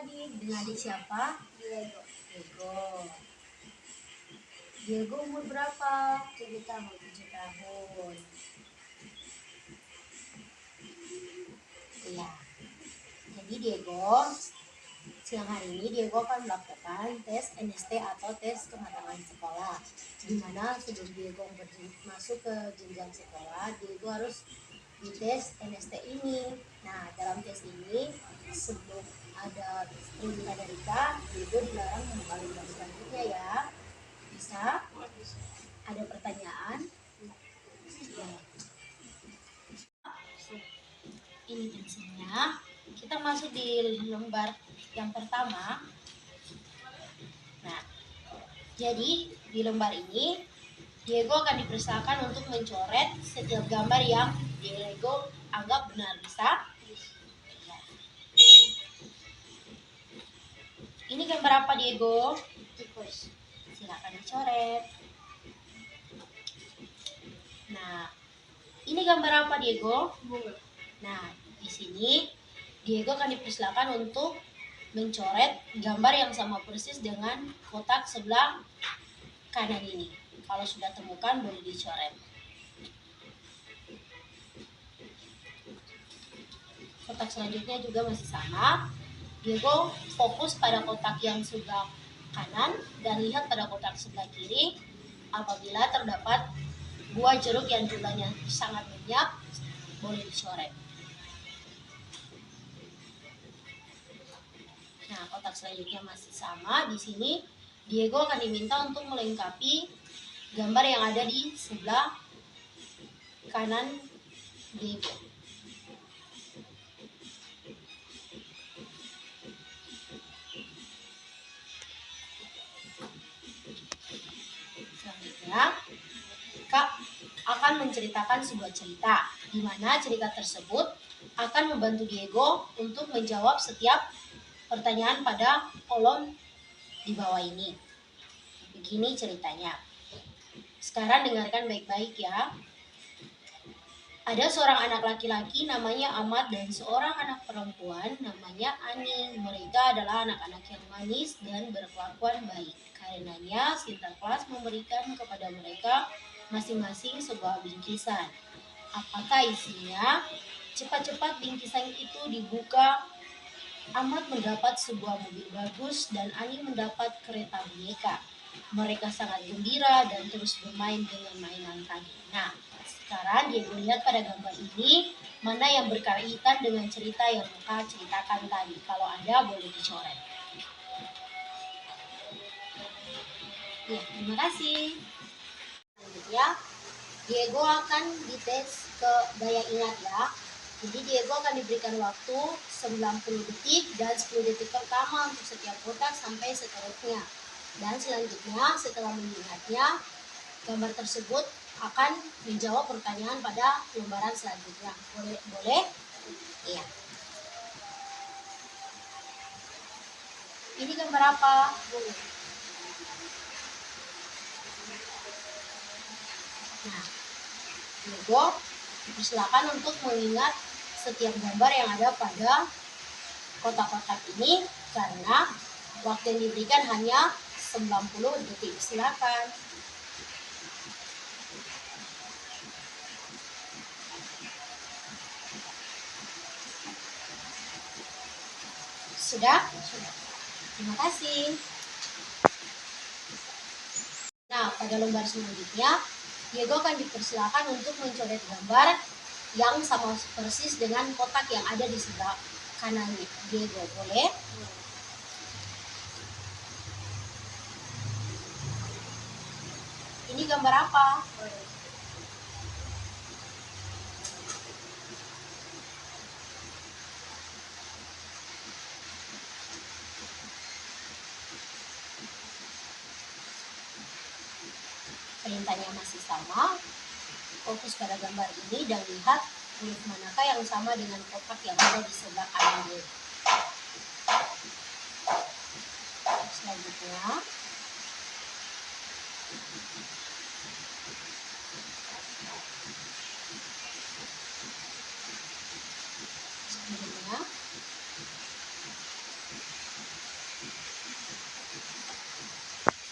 adik. Dengan adik siapa? Diego. Diego umur berapa? 7 tahun. 7 tahun. Iya. Jadi Diego, siang hari ini Diego akan melakukan tes NST atau tes kematangan sekolah. Di mana sebelum Diego masuk ke jenjang sekolah, Diego harus dites NST ini. Nah, dalam tes ini sebelum ada perintah dari Kak, Diego dilarang membuka lembar selanjutnya ya. Bisa? Ada pertanyaan? Ya. Ini pensilnya. Kita masuk di lembar yang pertama. Nah, jadi di lembar ini Diego akan dipersilakan untuk mencoret setiap gambar yang Diego anggap benar. Bisa? Ini gambar apa, Diego? Tikus. Silakan dicoret. Nah, ini gambar apa, Diego? Bunga. Nah, di sini Diego akan dipersilakan untuk mencoret gambar yang sama persis dengan kotak sebelah kanan ini. Kalau sudah temukan boleh dicoret. Kotak selanjutnya juga masih sama. Diego fokus pada kotak yang sebelah kanan dan lihat pada kotak sebelah kiri. Apabila terdapat buah jeruk yang jumlahnya sangat banyak, boleh dicoret. Nah, kotak selanjutnya masih sama. Di sini Diego akan diminta untuk melengkapi gambar yang ada di sebelah kanan Diego. Selanjutnya, Kak akan menceritakan sebuah cerita, di mana cerita tersebut akan membantu Diego untuk menjawab setiap pertanyaan pada kolom di bawah ini. Begini ceritanya. Sekarang dengarkan baik-baik ya. Ada seorang anak laki-laki namanya Ahmad dan seorang anak perempuan namanya Ani. Mereka adalah anak-anak yang manis dan berkelakuan baik. Karenanya Sinterklas memberikan kepada mereka masing-masing sebuah bingkisan. Apakah isinya? Cepat-cepat bingkisan itu dibuka. Ahmad mendapat sebuah mobil bagus dan Ani mendapat kereta boneka. Mereka sangat gembira dan terus bermain dengan mainan tadi. Nah, sekarang Diego lihat pada gambar ini mana yang berkaitan dengan cerita yang Kak ceritakan tadi. Kalau ada boleh dicoret. Ya, terima kasih. Selanjutnya, Diego akan dites ke daya ingat ya. Jadi Diego akan diberikan waktu 90 detik dan 10 detik pertama untuk setiap kotak sampai seterusnya. Dan selanjutnya setelah mengingatnya, gambar tersebut akan menjawab pertanyaan pada lembaran selanjutnya. Boleh? Iya. Ini gambar apa? Nah, Diego dipersilakan untuk mengingat setiap gambar yang ada pada kotak-kotak ini karena waktu yang diberikan hanya 90 detik. Silakan. Sudah? Terima kasih. Nah, pada lembar selanjutnya, Diego akan dipersilakan untuk mencoret gambar yang sama persis dengan kotak yang ada di sebelah kanan Diego. Boleh? Ini gambar apa? Perintahnya masih sama. Fokus pada gambar ini dan lihat huruf manakah yang sama dengan kotak yang ada di sebelah kanan Diego. Selanjutnya,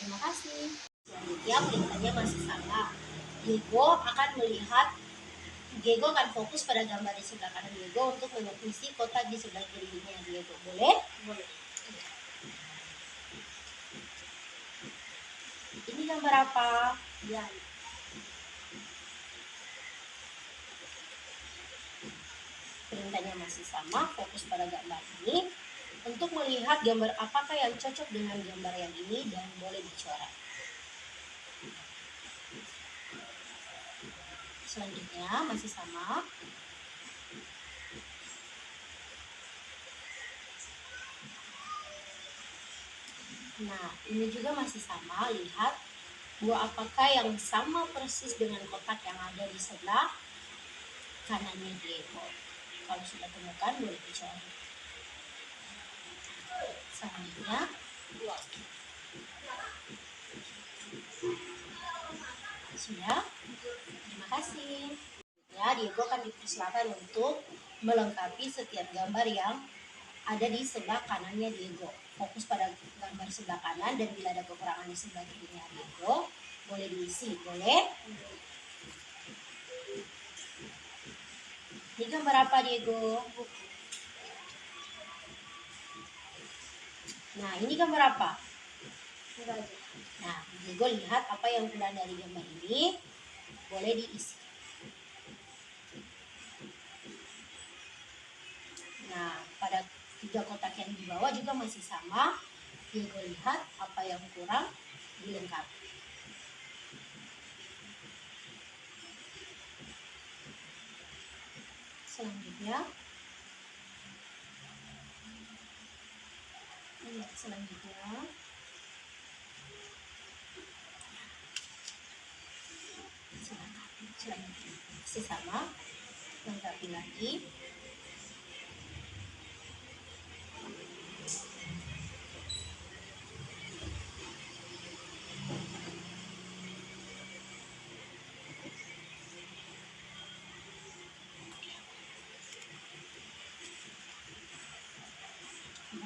Terima kasih. Selanjutnya perintahnya masih sama. Diego akan fokus pada gambar di sebelah kanan Diego untuk mengisi kotak di sebelah kirinya Diego. Boleh? Boleh. Ini gambar apa? Ya. Perintahnya masih sama, fokus pada gambar ini untuk melihat gambar apakah yang cocok dengan gambar yang ini dan boleh dicoret. Selanjutnya masih sama. Nah, ini juga masih sama. Lihat buah apakah yang sama persis dengan kotak yang ada di sebelah kanannya Diego. Kalau sudah temukan boleh dicoret. Selanjutnya sudah. Terima kasih. Ya, Diego akan dipersilakan untuk melengkapi setiap gambar yang ada di sebelah kanannya Diego. Fokus pada gambar sebelah kanan dan bila ada kekurangan di sebelah kirinya Diego, boleh diisi. Boleh? Ini gambar apa Diego? Nah, ini gambar apa? Nah, Diego lihat apa yang keluar dari gambar ini, boleh diisi. Nah, pada 3 kotak yang di bawah juga masih sama. Diego lihat apa yang kurang, dilengkapi. Selanjutnya, masih sama, lengkapi lagi.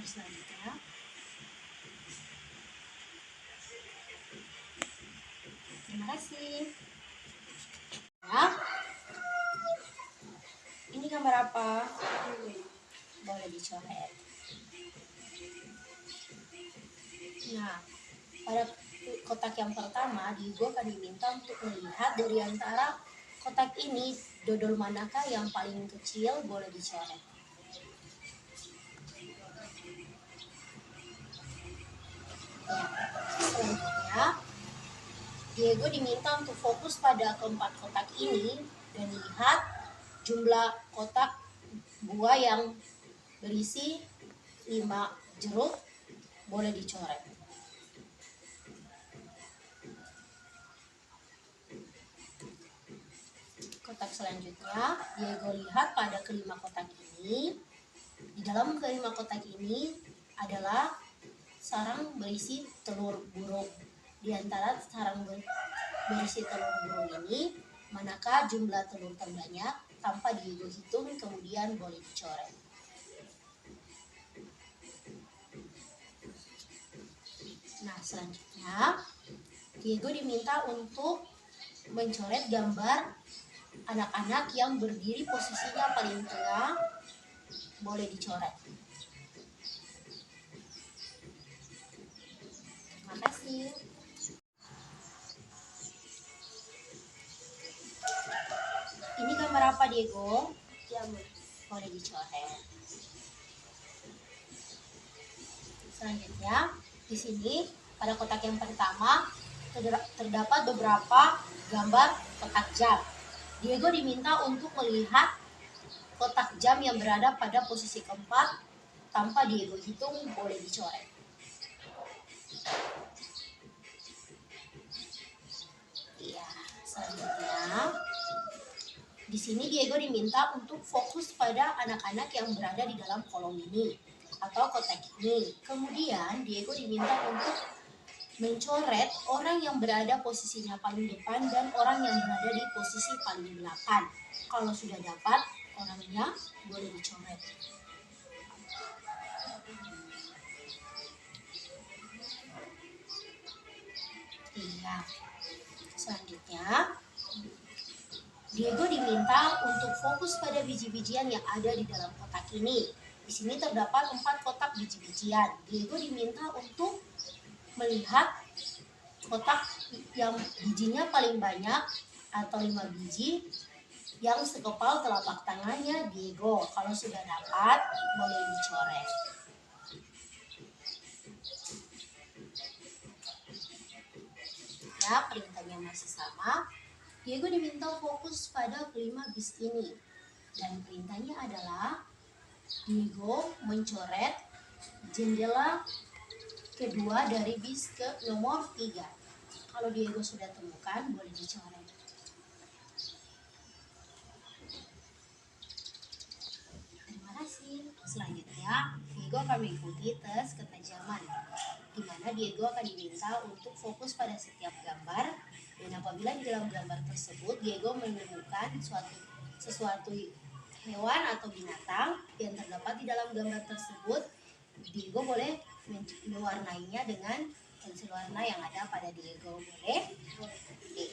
Selanjutnya, terima kasih. Nah, ini gambar apa? Boleh dicoret. Nah, pada kotak yang pertama, Diego akan diminta untuk melihat dari antara kotak ini, dodol manakah yang paling kecil, boleh dicoret. Ya, selanjutnya, Diego diminta untuk fokus pada keempat kotak ini dan lihat jumlah kotak buah yang berisi 5 jeruk, boleh dicoret. Kotak selanjutnya, Diego lihat pada kelima kotak ini. Di dalam kelima kotak ini adalah sarang berisi telur burung. Di antara sarang berisi telur burung ini, manakah jumlah telur terbanyak? Tanpa Diego hitung, kemudian boleh dicoret. Nah, selanjutnya Diego diminta untuk mencoret gambar anak-anak yang berdiri posisinya paling tengah, boleh dicoret. Terima kasih. Ini gambar apa Diego? Jamur. Boleh dicoret. Selanjutnya, di sini pada kotak yang pertama terdapat beberapa gambar kotak jam. Diego diminta untuk melihat kotak jam yang berada pada posisi keempat. Tanpa Diego hitung, boleh dicoret. Iya, selanjutnya di sini Diego diminta untuk fokus pada anak-anak yang berada di dalam kolom ini atau kotak ini. Kemudian Diego diminta untuk mencoret orang yang berada posisinya paling depan dan orang yang berada di posisi paling belakang. Kalau sudah dapat orangnya, boleh dicoret. Ya, selanjutnya Diego diminta untuk fokus pada biji-bijian yang ada di dalam kotak ini. Di sini terdapat 4 kotak biji-bijian. Diego diminta untuk melihat kotak yang bijinya paling banyak atau 5 biji yang sekepal telapak tangannya Diego. Kalau sudah dapat, boleh dicoret. Ya, perintahnya masih sama. Diego diminta fokus pada kelima bis ini. Dan perintahnya adalah Diego mencoret jendela kedua dari bis ke nomor 3. Kalau Diego sudah temukan, boleh dicoret. Terima kasih. Selanjutnya, Diego akan mengikuti tes ketajaman, di mana Diego akan diminta untuk fokus pada setiap gambar. Dan apabila di dalam gambar tersebut Diego menemukan sesuatu hewan atau binatang yang terdapat di dalam gambar tersebut, Diego boleh mewarnainya dengan pensil warna yang ada pada Diego. Boleh? Oke.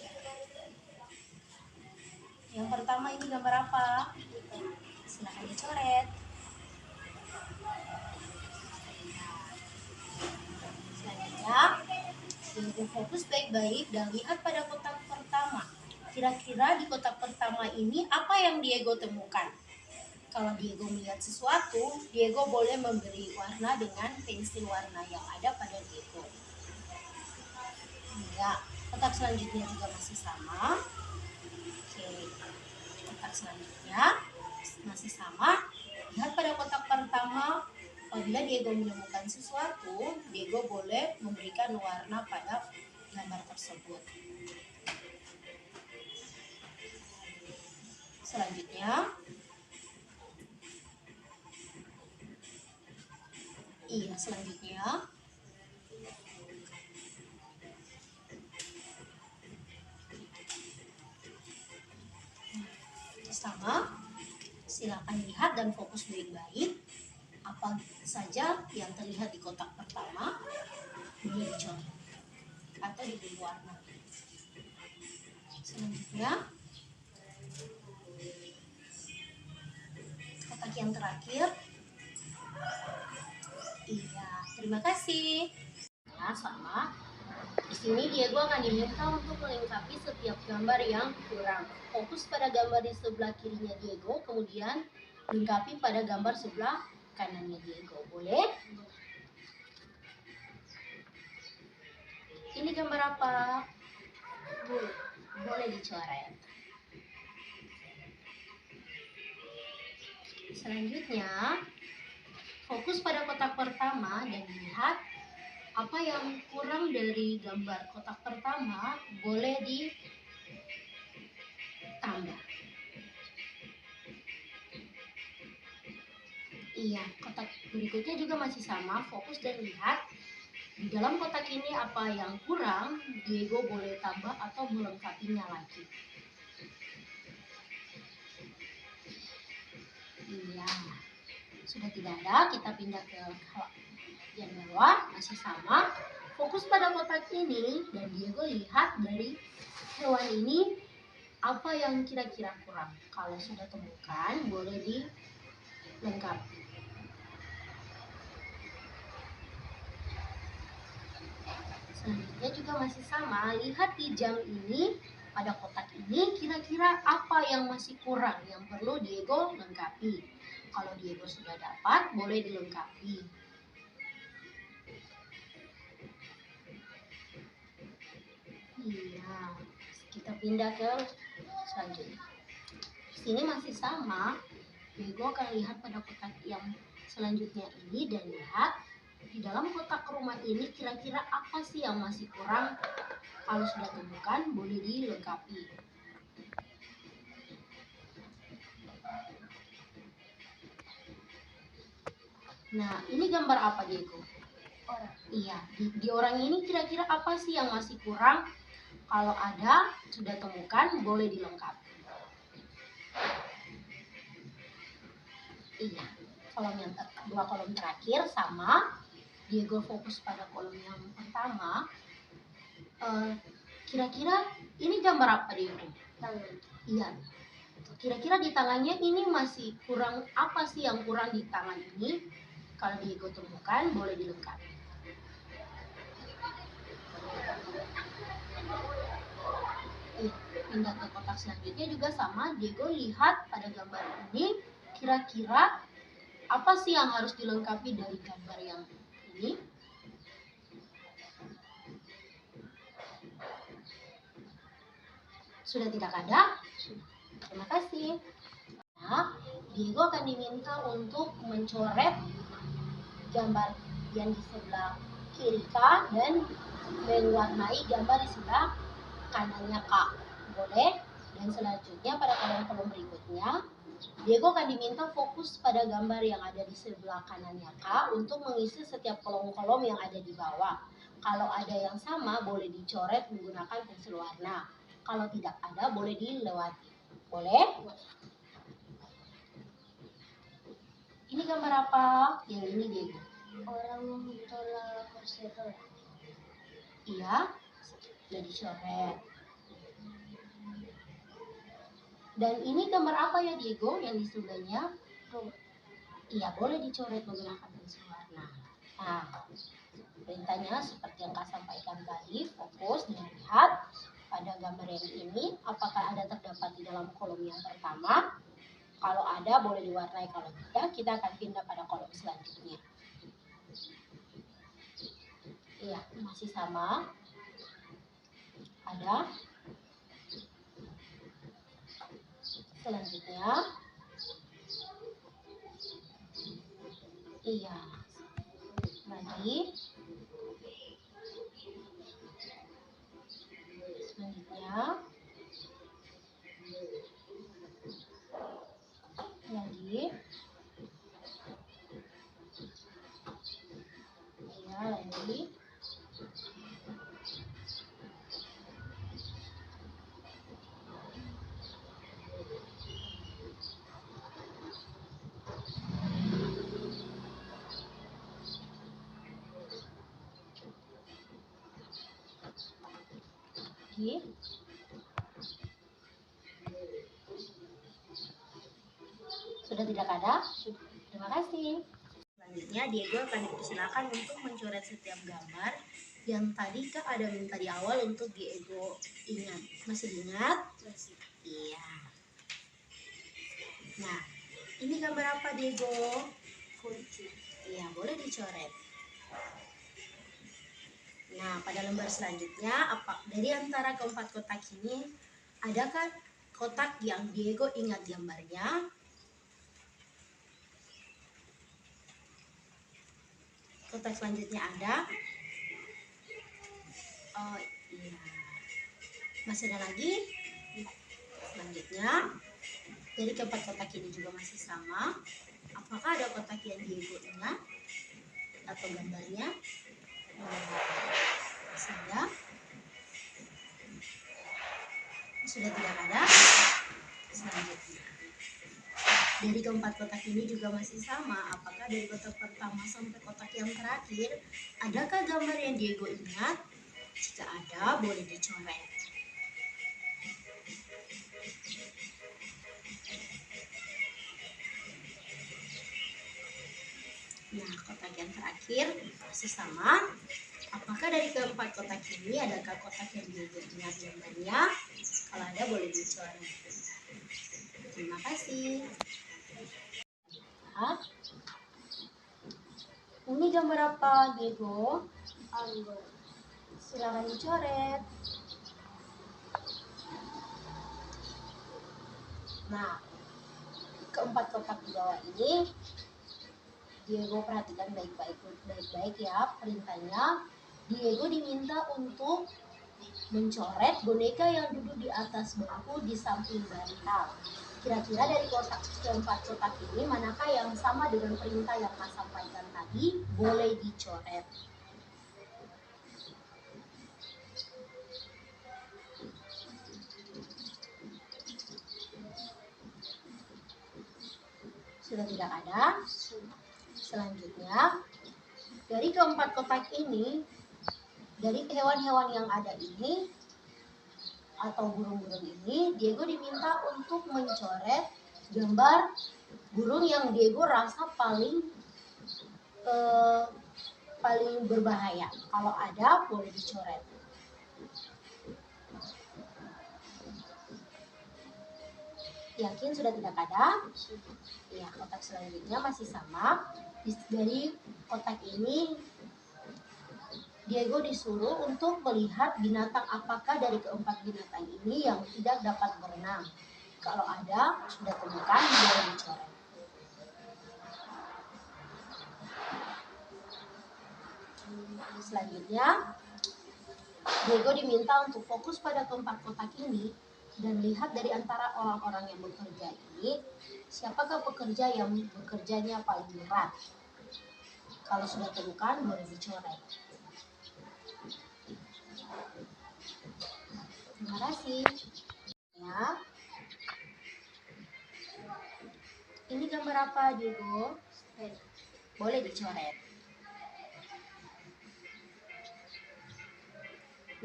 Yang pertama ini gambar apa? Silahkan dicoret. Selanjutnya, Diego fokus baik-baik dan lihat pada kotak pertama. Kira-kira di kotak pertama ini apa yang Diego temukan? Kalau Diego melihat sesuatu, Diego boleh memberi warna dengan pensil warna yang ada pada Diego. Ya, kotak selanjutnya juga masih sama. Oke, kotak selanjutnya masih sama. Lihat pada kotak pertama, apabila Diego menemukan sesuatu, Diego boleh memberikan warna pada gambar tersebut. Selanjutnya, selanjutnya sama. Silakan lihat dan fokus baik-baik. Apa saja yang terlihat di kotak pertama boleh dicoret atau diberi warna. Selanjutnya, kotak yang terakhir. Iya, terima kasih. Ya, sama. Di sini Diego akan diminta untuk melengkapi setiap gambar yang kurang. Fokus pada gambar di sebelah kirinya Diego, kemudian lengkapi pada gambar sebelah kanannya Diego. Boleh? Ini gambar apa? Boleh dicoret. Selanjutnya, fokus pada kotak pertama dan lihat apa yang kurang dari gambar kotak pertama boleh ditambah. Iya, kotak berikutnya juga masih sama, fokus dan lihat di dalam kotak ini apa yang kurang, Diego boleh tambah atau melengkapinya lagi. Iya, sudah tidak ada, kita pindah ke yang bawah, masih sama. Fokus pada kotak ini dan Diego lihat dari hewan ini apa yang kira-kira kurang. Kalau sudah temukan, boleh dilengkapi. Selanjutnya juga masih sama, lihat di jam ini, pada kotak ini kira-kira apa yang masih kurang, yang perlu Diego lengkapi. Kalau Diego sudah dapat, boleh dilengkapi. Iya, kita pindah ke selanjutnya. Sini masih sama, Diego akan lihat pada kotak yang selanjutnya ini dan lihat di dalam kotak rumah ini kira-kira apa sih yang masih kurang. Kalau sudah temukan, boleh dilengkapi. Nah, ini gambar apa, Diego? Orang. Iya, di orang ini kira-kira apa sih yang masih kurang? Kalau ada, sudah temukan, boleh dilengkapi. Iya, dua kolom terakhir sama. Diego fokus pada kolom yang pertama. Kira-kira ini gambar apa Diego? Tangan. Iya. Kira-kira di tangannya ini masih kurang apa sih yang kurang di tangan ini? Kalau Diego temukan boleh dilengkapi. Pindah ke kotak selanjutnya juga sama. Diego lihat pada gambar ini, kira-kira apa sih yang harus dilengkapi dari gambar yang ini? Sudah tidak ada? Terima kasih. Nah, Diego akan diminta untuk mencoret gambar yang di sebelah kiri K dan mewarnai gambar di sebelah kanannya K. Boleh? Dan selanjutnya pada kolom-kolom berikutnya, Diego akan diminta fokus pada gambar yang ada di sebelah kanannya K untuk mengisi setiap kolom-kolom yang ada di bawah. Kalau ada yang sama, boleh dicoret menggunakan pensil warna. Kalau tidak ada, boleh dilewati. Boleh? Ini gambar apa? Yang ini, Diego. Orang tolak kursi roda. Iya, sudah dicoret. Dan ini gambar apa ya Diego yang di sebelahnya? Iya, boleh dicoret menggunakan pensil warna. Nah, perintahnya seperti yang Kak sampaikan tadi, fokus dan lihat pada gambar yang ini, apakah ada terdapat di dalam kolom yang pertama. Kalau ada, boleh diwarnai. Kalau tidak, kita akan pindah pada kolom selanjutnya. Iya, masih sama. Ada. Selanjutnya. Iya. Lagi. Selanjutnya. Lagi. Iya, lagi. Sudah tidak ada? Terima kasih. Selanjutnya Diego akan dipersilakan untuk mencoret setiap gambar yang tadi Kak ada minta di awal untuk Diego ingat. Masih ingat? Masih. Iya. Nah, ini gambar apa Diego? Kunci. Iya, boleh dicoret. Nah, pada lembar selanjutnya, dari antara keempat kotak ini, adakah kotak yang Diego ingat gambarnya? Kotak selanjutnya ada? Oh iya. Masih ada lagi? Selanjutnya, dari keempat kotak ini juga masih sama. Apakah ada kotak yang Diego ingat? Atau gambarnya? Sudah? Sudah tidak ada? Selanjutnya. Dari keempat kotak ini juga masih sama. Apakah dari kotak pertama sampai kotak yang terakhir, adakah gambar yang Diego ingat? Jika ada, boleh dicoret. Nah, kotak yang terakhir masih sama. Apakah dari keempat kotak ini adakah kotak yang Diego ingat gambarnya? Kalau ada, boleh dicoret. Terima kasih. Nah, ini gambar apa, Diego? Anggur. Silakan dicoret. Nah, keempat kotak di bawah ini Diego perhatikan baik-baik ya perintahnya. Diego diminta untuk mencoret boneka yang duduk di atas bangku di samping bantal. Kira-kira dari keempat kotak ini manakah yang sama dengan perintah yang Kak sampaikan tadi? Boleh dicoret. Sudah tidak ada? Selanjutnya, dari keempat kotak ini, dari hewan-hewan yang ada ini, atau burung-burung ini, Diego diminta untuk mencoret gambar burung yang Diego rasa paling berbahaya. Kalau ada, boleh dicoret. Yakin sudah tidak ada? Ya, kotak selanjutnya masih sama. Dari kotak ini Diego disuruh untuk melihat binatang apakah dari keempat binatang ini yang tidak dapat berenang. Kalau ada, sudah temukan, boleh dicoret. Selanjutnya, Diego diminta untuk fokus pada keempat kotak ini dan lihat dari antara orang-orang yang bekerja ini, siapakah pekerja yang bekerjanya paling berat. Kalau sudah temukan, boleh dicoret. Terima kasih. Ya. Ini gambar apa, Diego? Boleh dicoret.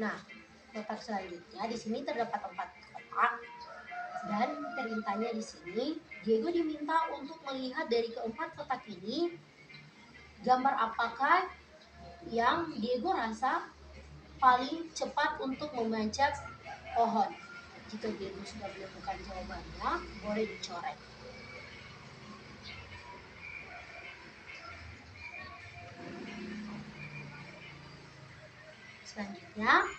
Nah, kotak selanjutnya di sini terdapat 4 kotak dan perintahnya di sini Diego diminta untuk melihat dari keempat kotak ini gambar apakah yang Diego rasa paling cepat untuk memanjat pohon. Jika Diego sudah menemukan jawabannya, boleh dicoret. Selanjutnya,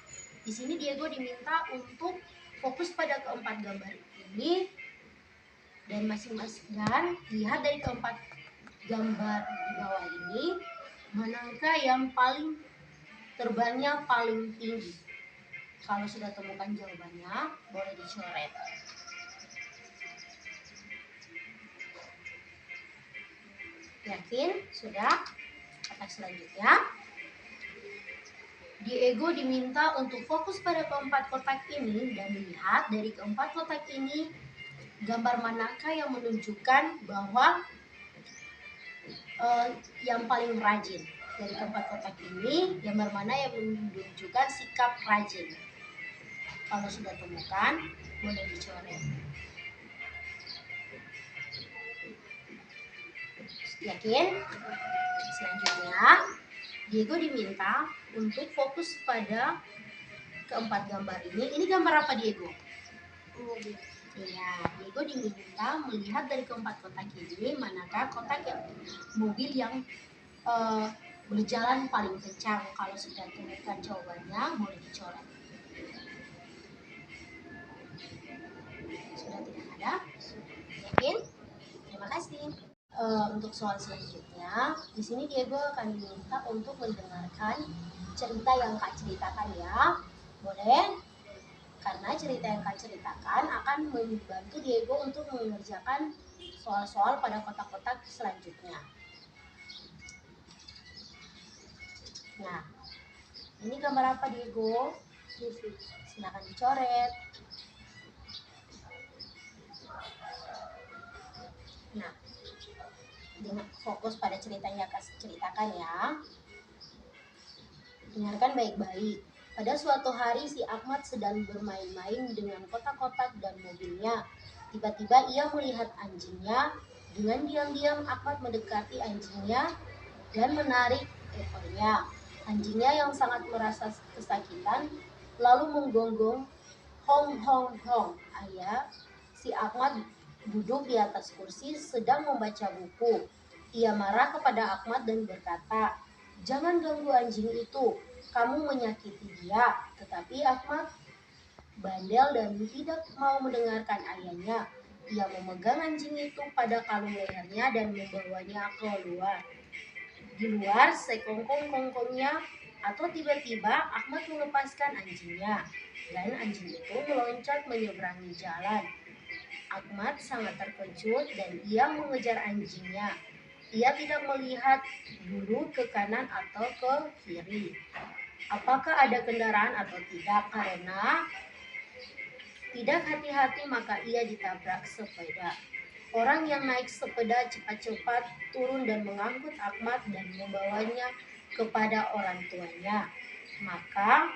di sini Diego diminta untuk fokus pada keempat gambar ini dan masing-masing dan lihat dari keempat gambar di bawah ini manakah yang terbangnya paling tinggi. Kalau sudah temukan jawabannya, boleh dicoret. Yakin? Sudah? Kotak selanjutnya. Diego diminta untuk fokus pada keempat kotak ini dan lihat dari keempat kotak ini gambar manakah yang menunjukkan bahwa yang paling rajin. Dari keempat kotak ini, gambar mana yang menunjukkan sikap rajin. Kalau sudah temukan, boleh dicoret. Yakin? Selanjutnya, Diego diminta untuk fokus pada keempat gambar ini. Ini gambar apa, Diego? Mobil. Iya, Diego diminta melihat dari keempat kotak ini manakah kotak yang mobil yang berjalan paling kencang. Kalau sudah temukan jawabannya, boleh dicoret. Sudah tidak ada? Yakin? Terima kasih. Untuk soal selanjutnya, di sini Diego akan diminta untuk mendengarkan cerita yang Kak ceritakan ya. Boleh? Karena cerita yang Kak ceritakan akan membantu Diego untuk mengerjakan soal-soal pada kotak-kotak selanjutnya. Nah, ini gambar apa, Diego? Silakan dicoret. Nah, dengan fokus pada cerita yang Kak ceritakan ya. Dengarkan baik-baik. Pada suatu hari si Ahmad sedang bermain-main dengan kotak-kotak dan mobilnya. Tiba-tiba ia melihat anjingnya. Dengan diam-diam Ahmad mendekati anjingnya dan menarik ekornya. Anjingnya yang sangat merasa kesakitan lalu menggonggong, hong hong hong. Ayah, si Ahmad duduk di atas kursi sedang membaca buku. Ia marah kepada Ahmad dan berkata, "Jangan ganggu anjing itu, kamu menyakiti dia." Tetapi Ahmad bandel dan tidak mau mendengarkan ayahnya. Ia memegang anjing itu pada kalung lehernya dan membawanya keluar. Di luar sekongkong-kongkongnya atau tiba-tiba Ahmad melepaskan anjingnya dan anjing itu meloncat menyeberangi jalan. Ahmad sangat terkejut dan ia mengejar anjingnya. Ia tidak melihat dulu ke kanan atau ke kiri. Apakah ada kendaraan atau tidak, karena tidak hati-hati maka ia ditabrak sepeda. Orang yang naik sepeda cepat-cepat turun dan mengangkut Ahmad dan membawanya kepada orang tuanya. Maka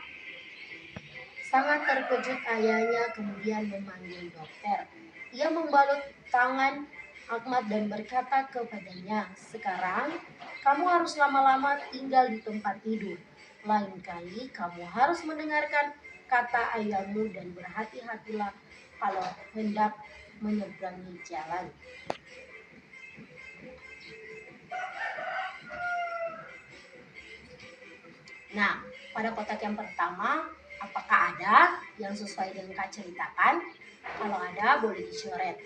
Sangat terkejut ayahnya kemudian memanggil dokter. Ia membalut tangan Ahmad dan berkata kepadanya, "Sekarang kamu harus lama-lama tinggal di tempat tidur. Lain kali kamu harus mendengarkan kata ayahmu dan berhati-hatilah kalau hendak menyeberangi jalan." Nah, pada kotak yang pertama, apakah ada yang sesuai dengan Kak ceritakan? Kalau ada, boleh dicoret.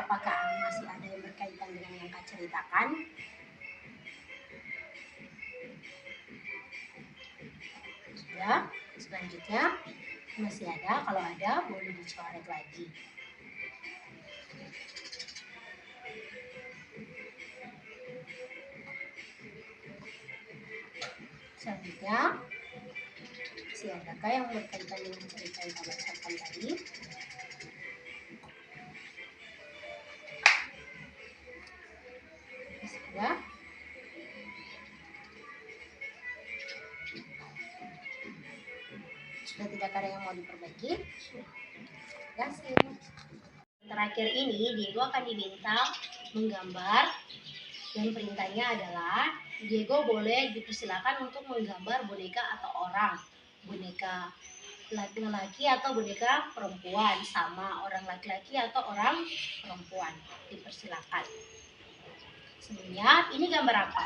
Apakah masih ada yang berkaitan dengan yang Kak ceritakan? Sudah. Selanjutnya, masih ada. Kalau ada, boleh dicoret lagi. Selanjutnya, masih adakah yang berkaitan dengan cerita yang Kak bacakan tadi? Masih ada? Sudah tidak ada yang mau diperbaiki? Terima kasih. Terakhir ini, Diego akan diminta menggambar dan perintahnya adalah Diego boleh dipersilakan untuk menggambar boneka atau orang, boneka laki-laki atau boneka perempuan, sama orang laki-laki atau orang perempuan, dipersilakan. Sebelumnya, ini gambar apa?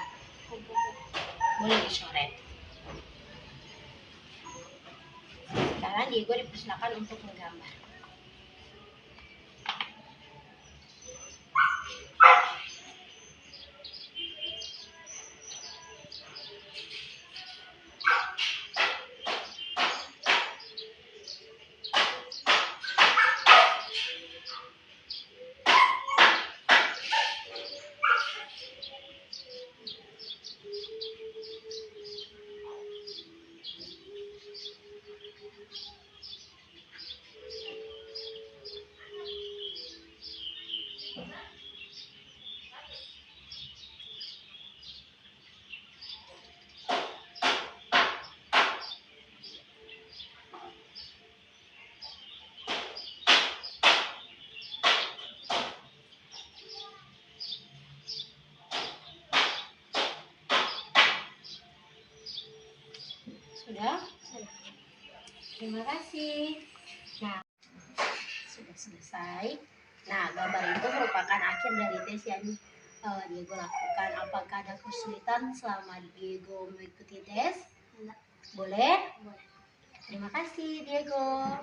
Boleh dicoret. Sekarang Diego dipersilakan untuk menggambar. Sudah? Terima kasih. Nah, sudah selesai. Nah, gambar itu merupakan akhir dari tes yang Diego lakukan. Apakah ada kesulitan selama Diego mengikuti tes? Enggak. Boleh? Boleh. Terima kasih, Diego.